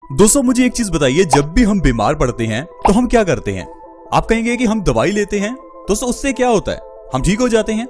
दोस्तों मुझे एक चीज बताइए, जब भी हम बीमार पड़ते हैं तो हम क्या करते हैं? आप कहेंगे कि हम दवाई लेते हैं। दोस्तों उससे क्या होता है? हम ठीक हो जाते हैं।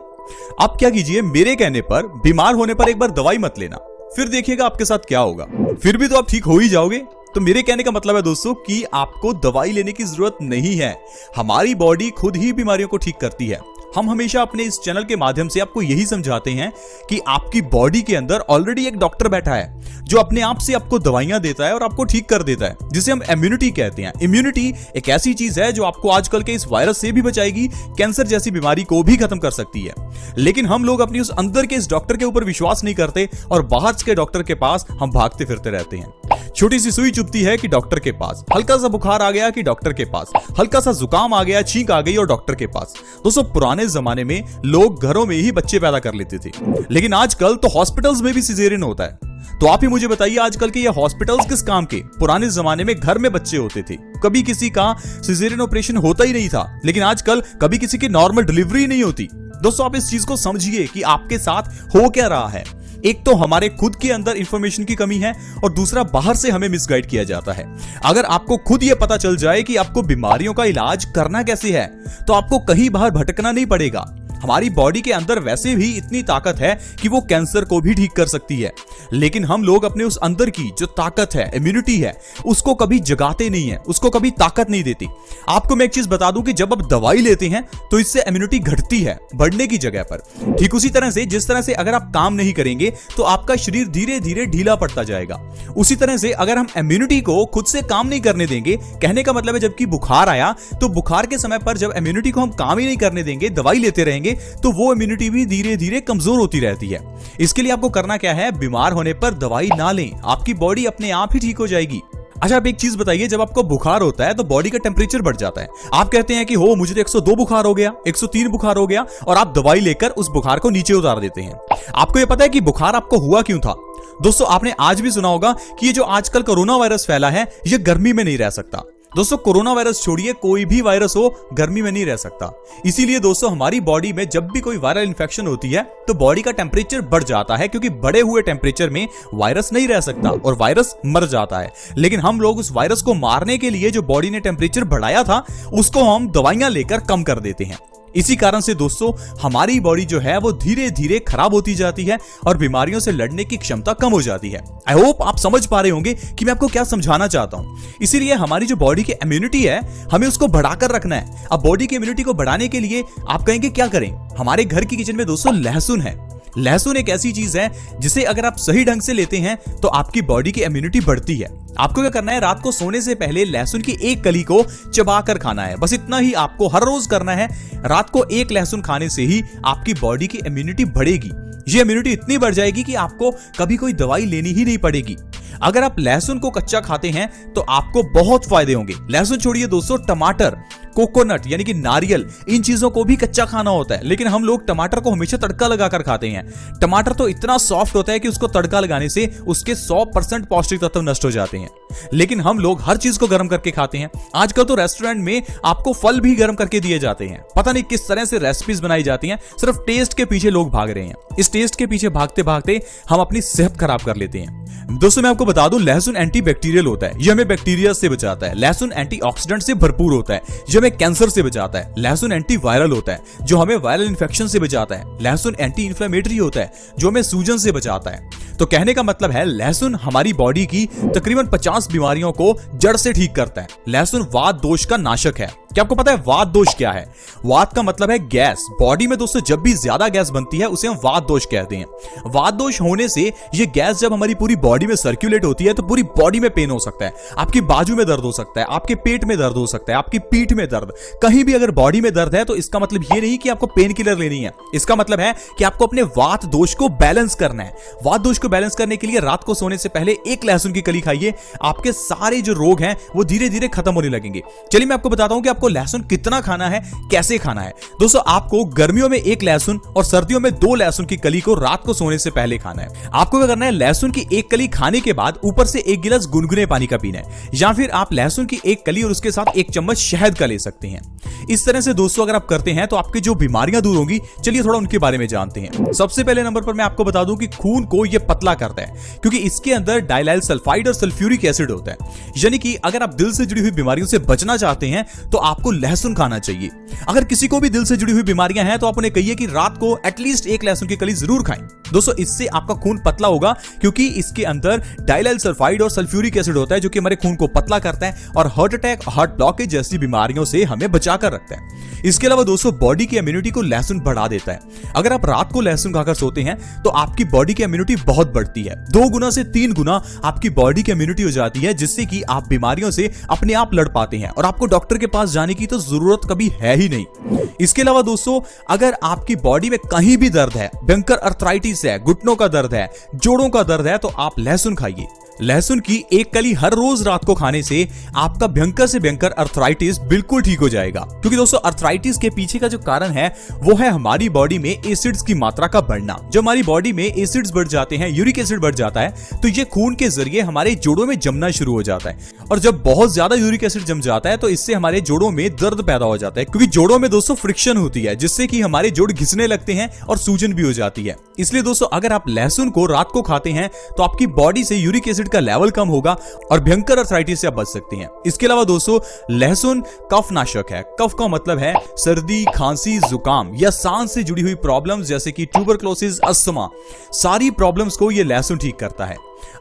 आप क्या कीजिए, मेरे कहने पर बीमार होने पर एक बार दवाई मत लेना, फिर देखिएगा आपके साथ क्या होगा। फिर भी तो आप ठीक हो ही जाओगे। तो मेरे कहने का मतलब है दोस्तों कि आपको दवाई लेने की जरूरत नहीं है। हमारी बॉडी खुद ही बीमारियों को ठीक करती है। हम हमेशा अपने इस चैनल के माध्यम से आपको यही समझाते हैं कि आपकी बॉडी के अंदर ऑलरेडी एक डॉक्टर बैठा है जो अपने आप से आपको दवाइयां देता है और आपको ठीक कर देता है, जिसे हम इम्यूनिटी कहते हैं। इम्यूनिटी एक ऐसी चीज है जो आपको आजकल के इस वायरस से भी बचाएगी, कैंसर जैसी बीमारी को भी खत्म कर सकती है। लेकिन हम लोग अपनी उस अंदर के इस डॉक्टर के ऊपर विश्वास नहीं करते और बाहर के डॉक्टर के पास हम भागते फिरते रहते हैं। छोटी सी सुई चुभती है कि डॉक्टर के पास, हल्का सा बुखार आ गया कि डॉक्टर के पास, हल्का सा जुकाम आ गया, छींक आ गई और डॉक्टर के पास। दोस्तों पुराने जमाने में लोग घरों में ही बच्चे पैदा कर लेते थे, लेकिन आजकल तो हॉस्पिटल्स में भी सिजेरियन होता है। तो आप ही मुझे बताइए, आजकल के ये हॉस्पिटल्स किस काम के? पुराने जमाने में घर में बच्चे होते थे, कभी किसी का सिजेरियन ऑपरेशन होता ही नहीं था, लेकिन आजकल कभी किसी की नॉर्मल डिलीवरी नहीं होती। दोस्तों आप इस चीज को समझिए कि आपके साथ हो क्या रहा है। एक तो हमारे खुद के अंदर इंफॉर्मेशन की कमी है और दूसरा बाहर से हमें मिसगाइड किया जाता है। अगर आपको खुद ये पता चल जाए कि आपको बीमारियों का इलाज करना कैसे है, तो आपको कहीं बाहर भटकना नहीं पड़ेगा। हमारी बॉडी के अंदर वैसे भी इतनी ताकत है कि वो कैंसर को भी ठीक कर सकती है, लेकिन हम लोग अपने उस अंदर की जो ताकत है, इम्यूनिटी है, उसको कभी जगाते नहीं है, उसको कभी ताकत नहीं देती। आपको मैं एक चीज बता दूं कि जब आप दवाई लेते हैं तो इससे इम्यूनिटी घटती है बढ़ने की जगह पर। ठीक उसी तरह से जिस तरह से अगर आप काम नहीं करेंगे तो आपका शरीर धीरे धीरे ढीला पड़ता जाएगा, उसी तरह से अगर हम इम्यूनिटी को खुद से काम नहीं करने देंगे, कहने का मतलब है जबकि बुखार आया तो बुखार के समय पर जब इम्यूनिटी को हम काम ही नहीं करने देंगे, दवाई लेते रहेंगे, तो वो इम्यूनिटी भी धीरे धीरे कमजोर होती रहती है। इसके लिए आपको करना क्या है, बीमार होने पर दवाई ना लें, आपकी बॉडी अपने आप ही ठीक हो जाएगी। अच्छा आप एक चीज बताइए, जब आपको बुखार होता है तो बॉडी का टेम्परेचर बढ़ जाता है। आप कहते हैं कि हो मुझे तो 102 बुखार हो गया, 103 बुखार हो गया, और आप दवाई लेकर उस बुखार को नीचे उतार देते हैं। आपको यह पता है कि बुखार आपको हुआ क्यों था? दोस्तों आपने आज भी सुना होगा कि ये जो आजकल कोरोना वायरस फैला है, ये गर्मी में नहीं रह सकता। दोस्तों कोरोना वायरस छोड़िए, कोई भी वायरस हो गर्मी में नहीं रह सकता। इसीलिए दोस्तों हमारी बॉडी में जब भी कोई वायरल इन्फेक्शन होती है तो बॉडी का टेम्परेचर बढ़ जाता है, क्योंकि बढ़े हुए टेम्परेचर में वायरस नहीं रह सकता और वायरस मर जाता है। लेकिन हम लोग उस वायरस को मारने के लिए जो बॉडी ने टेम्परेचर बढ़ाया था, उसको हम दवाइयां लेकर कम कर देते हैं। इसी कारण से दोस्तों हमारी बॉडी जो है वो धीरे धीरे खराब होती जाती है और बीमारियों से लड़ने की क्षमता कम हो जाती है। आई होप आप समझ पा रहे होंगे कि मैं आपको क्या समझाना चाहता हूं। इसीलिए हमारी जो बॉडी की इम्यूनिटी है, हमें उसको बढ़ाकर रखना है। अब बॉडी की इम्यूनिटी को बढ़ाने के लिए आप कहेंगे क्या करें? हमारे घर की किचन में दोस्तों लहसुन है। लहसुन एक ऐसी चीज है जिसे अगर आप सही ढंग से लेते हैं तो आपकी बॉडी की इम्यूनिटी बढ़ती है। आपको क्या करना है, रात को सोने से पहले लहसुन की एक कली को चबाकर खाना है। बस इतना ही आपको हर रोज करना है। रात को एक लहसुन खाने से ही आपकी बॉडी की इम्यूनिटी बढ़ेगी। ये इम्यूनिटी इतनी बढ़ जाएगी कि आपको कभी कोई दवाई लेनी ही नहीं पड़ेगी। अगर आप लहसुन को कच्चा खाते हैं तो आपको बहुत फायदे होंगे। लहसुन छोड़िए दोस्तों, टमाटर, कोकोनट यानी कि नारियल, इन चीजों को भी कच्चा खाना होता है, लेकिन हम लोग टमाटर को हमेशा तड़का लगाकर खाते हैं। टमाटर तो इतना सॉफ्ट होता है कि उसको तड़का लगाने से उसके 100% पौष्टिक तत्व नष्ट हो जाते हैं, लेकिन हम लोग हर चीज को गर्म करके खाते हैं। आजकल तो रेस्टोरेंट में आपको फल भी गर्म करके दिए जाते हैं। पता नहीं किस तरह से रेसिपीज बनाई जाती हैं, सिर्फ टेस्ट के पीछे लोग भाग रहे हैं। इस टेस्ट के पीछे भागते भागते हम अपनी सेहत खराब कर लेते हैं। दोस्तों मैं आपको बता दूं, लहसुन एंटीबैक्टीरियल होता है, यह हमें बैक्टीरिया से बचाता है। लहसुन एंटीऑक्सीडेंट से भरपूर होता है, जो हमें कैंसर से बचाता है। लहसुन एंटीवायरल होता है, जो हमें वायरल इन्फेक्शन से बचाता है। लहसुन एंटी इंफ्लेमेटरी होता है, जो हमें सूजन से बचाता है। तो कहने का मतलब है लहसुन हमारी बॉडी की तकरीबन 50 बीमारियों को जड़ से ठीक करता है। लहसुन वात दोष का नाशक है। क्या आपको पता है वात दोष क्या है? वात का मतलब है गैस। बॉडी में दोस्तों जब भी ज्यादा गैस बनती है उसे हम वात दोष कहते हैं। वात दोष होने से ये गैस जब हमारी पूरी बॉडी में सर्कुलेट होती है तो पूरी बॉडी में पेन हो सकता है। आपकी बाजू में दर्द हो सकता है, आपके पेट में दर्द हो सकता है, आपकी पीठ में दर्द, कहीं भी अगर बॉडी में दर्द है तो इसका मतलब ये नहीं कि आपको पेन किलर लेनी है। इसका मतलब है कि आपको अपने वात दोष को बैलेंस करना है। वात दोष को बैलेंस करने के लिए रात को सोने से पहले एक लहसुन की कली खाइए। आपके सारे जो रोग हैं वो धीरे धीरे खत्म होने लगेंगे। चलिए मैं आपको बताता हूं कि आपको लहसुन कितना खाना है, कैसे खाना है। दोस्तों आपको गर्मियों में एक लहसुन और सर्दियों में 2 लहसुन की कली को रात को सोने से पहले खाना है। आपको क्या करना है, लहसुन की एक कली खाने के बाद ऊपर से 1 गिलास गुनगुने पानी का पीना है, या फिर आप लहसुन की एक कली और उसके साथ 1 चम्मच शहद का ले सकते हैं। इस तरह से दोस्तों अगर आप करते हैं तो आपकी जो बीमारियां दूर होंगी। चलिए थोड़ा उनके बारे में जानते हैं। सबसे पहले नंबर पर मैं आपको बता दूं कि खून को यह पतला करता है, क्योंकि इसके अंदर डाइलाइल सल्फाइड और सल्फ्यूरिक एसिड होता है। यानी कि अगर आप दिल से जुड़ी हुई बीमारियों से बचना चाहते हैं तो आपको लहसुन खाना चाहिए। अगर किसी को भी दिल से जुड़ी हुई बीमारियां हैं तो आप उन्हें कहिए कि रात को एटलीस्ट एक लहसुन की कली जरूर खाएं। दोस्तों इससे आपका खून पतला होगा, क्योंकि इसके अंदर डाइलाइल सल्फाइड और सल्फ्यूरिक एसिड होता है जो कि हमारे खून को पतला करता है और हार्ट अटैक, हार्ट ब्लॉकेज जैसी बीमारियों से हमें बचाकर रखता है। इसके अलावा दोस्तों बॉडी की इम्यूनिटी को लहसुन बढ़ा देता है। अगर आप रात को लहसुन खाकर सोते हैं तो आपकी बॉडी की इम्यूनिटी बहुत बढ़ती है, 2 गुना से 3 गुना आपकी बॉडी की इम्यूनिटी हो जाती है, जिससे कि आप बीमारियों से अपने आप लड़ पाते हैं और आपको डॉक्टर के पास जाने की तो जरूरत कभी है ही नहीं। इसके अलावा दोस्तों अगर आपकी बॉडी में कहीं भी दर्द है, भयंकर अर्थराइटिस है, घुटनों का दर्द है, जोड़ों का दर्द है, तो आप लहसुन खाइए। लहसुन की एक कली हर रोज रात को खाने से आपका भयंकर से भयंकर अर्थराइटिस बिल्कुल ठीक हो जाएगा। क्योंकि दोस्तों अर्थराइटिस के पीछे का जो कारण है वो है हमारी बॉडी में एसिड्स की मात्रा का बढ़ना। जब हमारी बॉडी में एसिड्स बढ़ जाते हैं, यूरिक एसिड बढ़ जाता है, तो ये खून के जरिए हमारे जोड़ों में जमना शुरू हो जाता है। और जब बहुत ज्यादा यूरिक एसिड जम जाता है तो इससे हमारे जोड़ों में दर्द पैदा हो जाता है, क्योंकि जोड़ों में दोस्तों फ्रिक्शन होती है, जिससे कि हमारे जोड़ घिसने लगते हैं और सूजन भी हो जाती है। इसलिए दोस्तों अगर आप लहसुन को रात को खाते हैं तो आपकी बॉडी से यूरिक एसिड का लेवल कम होगा और भयंकर अर्थराइटिस से आप बच सकते हैं। इसके अलावा दोस्तों लहसुन कफनाशक है। कफ का मतलब है सर्दी, खांसी, जुकाम या सांस से जुड़ी हुई प्रॉब्लम्स जैसे कि ट्यूबरक्लोसिस, अस्थमा, सारी प्रॉब्लम्स को यह लहसुन ठीक करता है।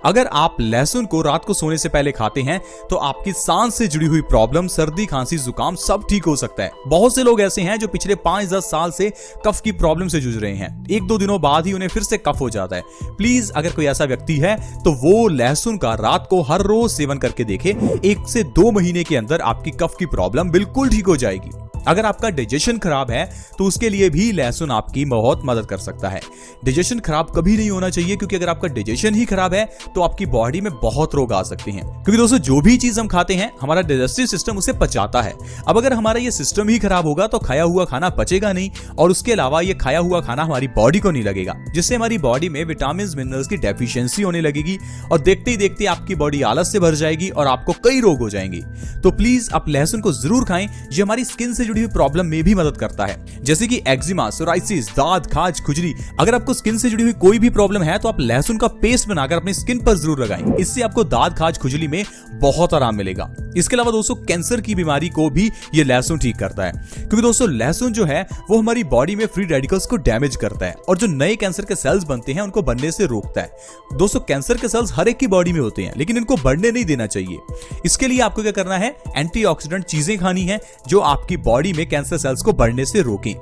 अगर आप लहसुन को रात को सोने से पहले खाते हैं तो आपकी सांस से जुड़ी हुई प्रॉब्लम, सर्दी, खांसी, जुकाम सब ठीक हो सकता है। बहुत से लोग ऐसे हैं जो पिछले 5-10 साल से कफ की प्रॉब्लम से जूझ रहे हैं, 1-2 दिनों बाद ही उन्हें फिर से कफ हो जाता है। प्लीज अगर कोई ऐसा व्यक्ति है तो वो लहसुन का रात को हर रोज सेवन करके देखे। 1 से 2 महीने के अंदर आपकी कफ की प्रॉब्लम बिल्कुल ठीक हो जाएगी। अगर आपका डाइजेशन खराब है तो उसके लिए भी लहसुन आपकी बहुत मदद कर सकता है। डाइजेशन खराब कभी नहीं होना चाहिए, क्योंकि अगर आपका डाइजेशन ही खराब है तो आपकी बॉडी में बहुत रोग आ सकते हैं। क्योंकि दोस्तों जो भी चीज हम खाते हैं हमारा डाइजेस्टिव सिस्टम उसे पचाता है। अब अगर हमारा ये सिस्टम ही खराब होगा तो खाया हुआ खाना पचेगा नहीं, और उसके अलावा ये खाया हुआ खाना हमारी बॉडी को नहीं लगेगा, जिससे हमारी बॉडी में विटामिन, मिनरल्स की डेफिशिएंसी होने लगेगी और देखते ही देखते आपकी बॉडी आलस से भर जाएगी और आपको कई रोग हो जाएंगे। तो प्लीज आप लहसुन को जरूर खाएं। ये हमारी स्किन से जुड़ी हुई प्रॉब्लम में भी मदद करता है, जैसे कि एक्जिमा, सोराइसिस, दाद, खाज, खुजली। अगर आपको स्किन से जुड़ी हुई कोई भी प्रॉब्लम है तो आप लहसुन का पेस्ट बनाकर अपनी स्किन पर जरूर लगाएं। इससे आपको दाद, खाज, खुजली में बहुत आराम मिलेगा। इसके अलावा दोस्तों कैंसर की बीमारी को भी ये लहसुन ठीक करता है, क्योंकि दोस्तों लहसुन जो है वो हमारी बॉडी में फ्री रेडिकल्स को डैमेज करता है और जो नए कैंसर के सेल्स बनते हैं उनको बनने से रोकता है। दोस्तों कैंसर के सेल्स हर एक की बॉडी में होते हैं, लेकिन इनको बढ़ने नहीं देना चाहिए। इसके लिए आपको क्या करना है, एंटीऑक्सीडेंट चीजें खानी है जो आपकी बॉडी में कैंसर सेल्स को बढ़ने से रोकें।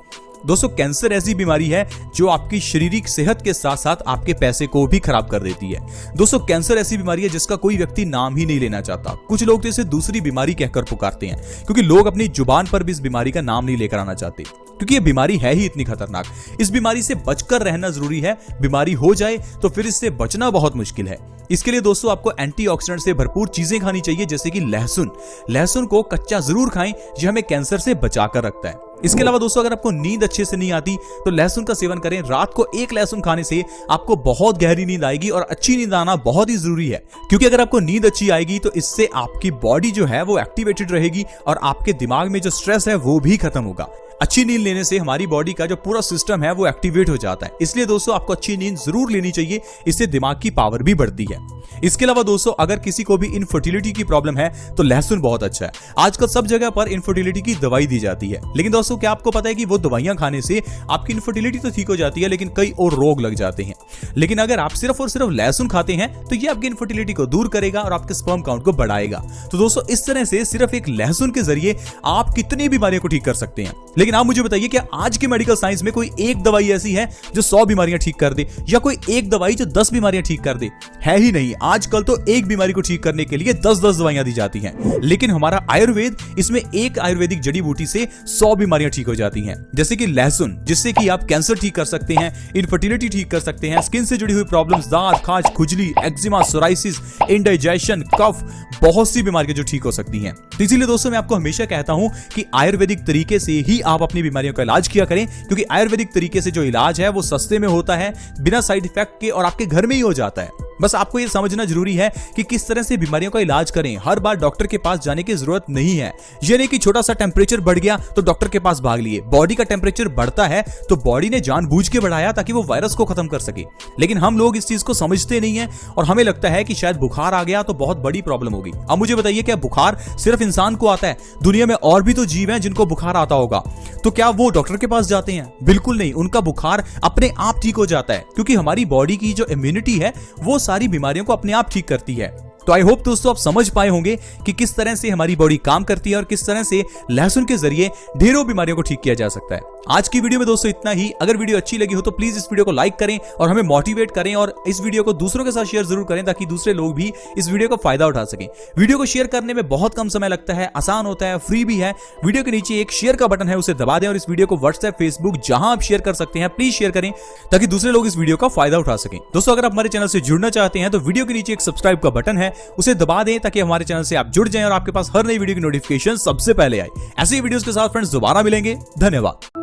दोस्तों कैंसर ऐसी बीमारी है जो आपकी शारीरिक सेहत के साथ साथ आपके पैसे को भी खराब कर देती है। दोस्तों कैंसर ऐसी बीमारी है जिसका कोई व्यक्ति नाम ही नहीं लेना चाहता। कुछ लोग तो इसे दूसरी बीमारी कहकर पुकारते हैं, क्योंकि लोग अपनी जुबान पर भी इस बीमारी का नाम नहीं लेकर आना चाहते, क्योंकि ये बीमारी है ही इतनी खतरनाक। इस बीमारी से बचकर रहना जरूरी है। बीमारी हो जाए तो फिर इससे बचना बहुत मुश्किल है। इसके लिए दोस्तों आपको एंटीऑक्सीडेंट से भरपूर चीजें खानी चाहिए, जैसे कि लहसुन। लहसुन को कच्चा जरूर खाएं, यह हमें कैंसर से बचाकर रखता है। इसके अलावा दोस्तों अगर आपको नींद अच्छे से नहीं आती तो लहसुन का सेवन करें। रात को 1 लहसुन खाने से आपको बहुत गहरी नींद आएगी, और अच्छी नींद आना बहुत ही जरूरी है, क्योंकि अगर आपको नींद अच्छी आएगी तो इससे आपकी बॉडी जो है वो एक्टिवेटेड रहेगी और आपके दिमाग में जो स्ट्रेस है वो भी खत्म होगा। अच्छी नींद लेने से हमारी बॉडी का जो पूरा सिस्टम है वो एक्टिवेट हो जाता है। इसलिए दोस्तों आपको अच्छी नींद जरूर लेनी चाहिए, इससे दिमाग की पावर भी बढ़ती है। इसके अलावा दोस्तों अगर किसी को भी इनफर्टिलिटी की प्रॉब्लम है तो लहसुन बहुत अच्छा है। आजकल सब जगह पर इनफर्टिलिटी की दवाई दी जाती है, लेकिन दोस्तों क्या आपको पता है कि वो दवाइयां खाने से आपकी इनफर्टिलिटी तो ठीक हो जाती है, लेकिन कई और रोग लग जाते हैं। लेकिन अगर आप सिर्फ और सिर्फ लहसुन खाते हैं तो ये आपकी इनफर्टिलिटी को दूर करेगा और आपके स्पर्म काउंट को बढ़ाएगा। तो दोस्तों इस तरह से सिर्फ एक लहसुन के जरिए आप कितनी बीमारियों को ठीक कर सकते हैं। लेकिन आप मुझे बताइए कि आज के मेडिकल साइंस में कोई एक दवाई ऐसी है जो 100 बीमारियां ठीक कर दे, या कोई एक दवाई जो 10 बीमारियां ठीक कर दे? है ही नहीं। आजकल तो एक बीमारी को ठीक करने के लिए 10-10 दवाइयां दी जाती हैं। लेकिन हमारा आयुर्वेद, इसमें एक आयुर्वेदिक जड़ी बूटी से 100 बीमारियां ठीक हो जाती हैं, जैसे कि लहसुन, जिससे कि आप कैंसर ठीक कर सकते हैं, इनफर्टिलिटी ठीक कर सकते हैं, स्किन से जुड़ी हुई प्रॉब्लम्स, दाद, खाज, खुजली, एक्जिमा, सोराइसिस, इंडाइजेशन, कफ, बहुत सी बीमारियां जो ठीक हो सकती हैं। तो इसीलिए दोस्तों मैं आपको हमेशा कहता हूं कि आयुर्वेदिक तरीके से ही आप अपनी बीमारियों का इलाज किया करें, क्योंकि आयुर्वेदिक तरीके से जो इलाज है वो सस्ते में होता है, बिना साइड इफेक्ट के, और आपके घर में ही हो जाता है। बस आपको ये समझना जरूरी है कि किस तरह से बीमारियों का इलाज करें। हर बार डॉक्टर के पास जाने की जरूरत नहीं है। ये नहीं कि छोटा सा टेम्परेचर बढ़ गया तो डॉक्टर के पास भाग लिए। बॉडी का टेम्परेचर बढ़ता है तो बॉडी ने जानबूझ के बढ़ाया ताकि वो वायरस को खत्म कर सके, लेकिन हम लोग इस चीज को समझते नहीं है और हमें लगता है कि शायद बुखार आ गया तो बहुत बड़ी प्रॉब्लम होगी। अब मुझे बताइए, क्या बुखार सिर्फ इंसान को आता है? दुनिया में और भी तो जीव हैं जिनको बुखार आता होगा, तो क्या वो डॉक्टर के पास जाते हैं? बिल्कुल नहीं। उनका बुखार अपने आप ठीक हो जाता है, क्योंकि हमारी बॉडी की जो इम्यूनिटी है वो सारी बीमारियों को अपने आप ठीक करती है। तो आई होप दोस्तों आप समझ पाए होंगे कि किस तरह से हमारी बॉडी काम करती है और किस तरह से लहसुन के जरिए ढेरों बीमारियों को ठीक किया जा सकता है। आज की वीडियो में दोस्तों इतना ही। अगर वीडियो अच्छी लगी हो तो प्लीज इस वीडियो को लाइक करें और हमें मोटिवेट करें, और इस वीडियो को दूसरों के साथ शेयर जरूर करें ताकि दूसरे लोग भी इस वीडियो का फायदा उठा सकें। वीडियो को शेयर करने में बहुत कम समय लगता है, आसान होता है, फ्री भी है। वीडियो के नीचे एक शेयर का बटन है, उसे दबा दें और इस वीडियो को व्हाट्सएप, फेसबुक जहां आप शेयर कर सकते हैं प्लीज शेयर करें ताकि दूसरे लोग इस वीडियो का फायदा उठा सकें। दोस्तों अगर आप हमारे चैनल से जुड़ना चाहते हैं तो वीडियो के नीचे एक सब्सक्राइब का बटन है, उसे दबा दें ताकि हमारे चैनल से आप जुड़ जाएं और आपके पास हर नई वीडियो की नोटिफिकेशन सबसे पहले आए। ऐसे ही वीडियोस के साथ फ्रेंड्स दोबारा मिलेंगे। धन्यवाद।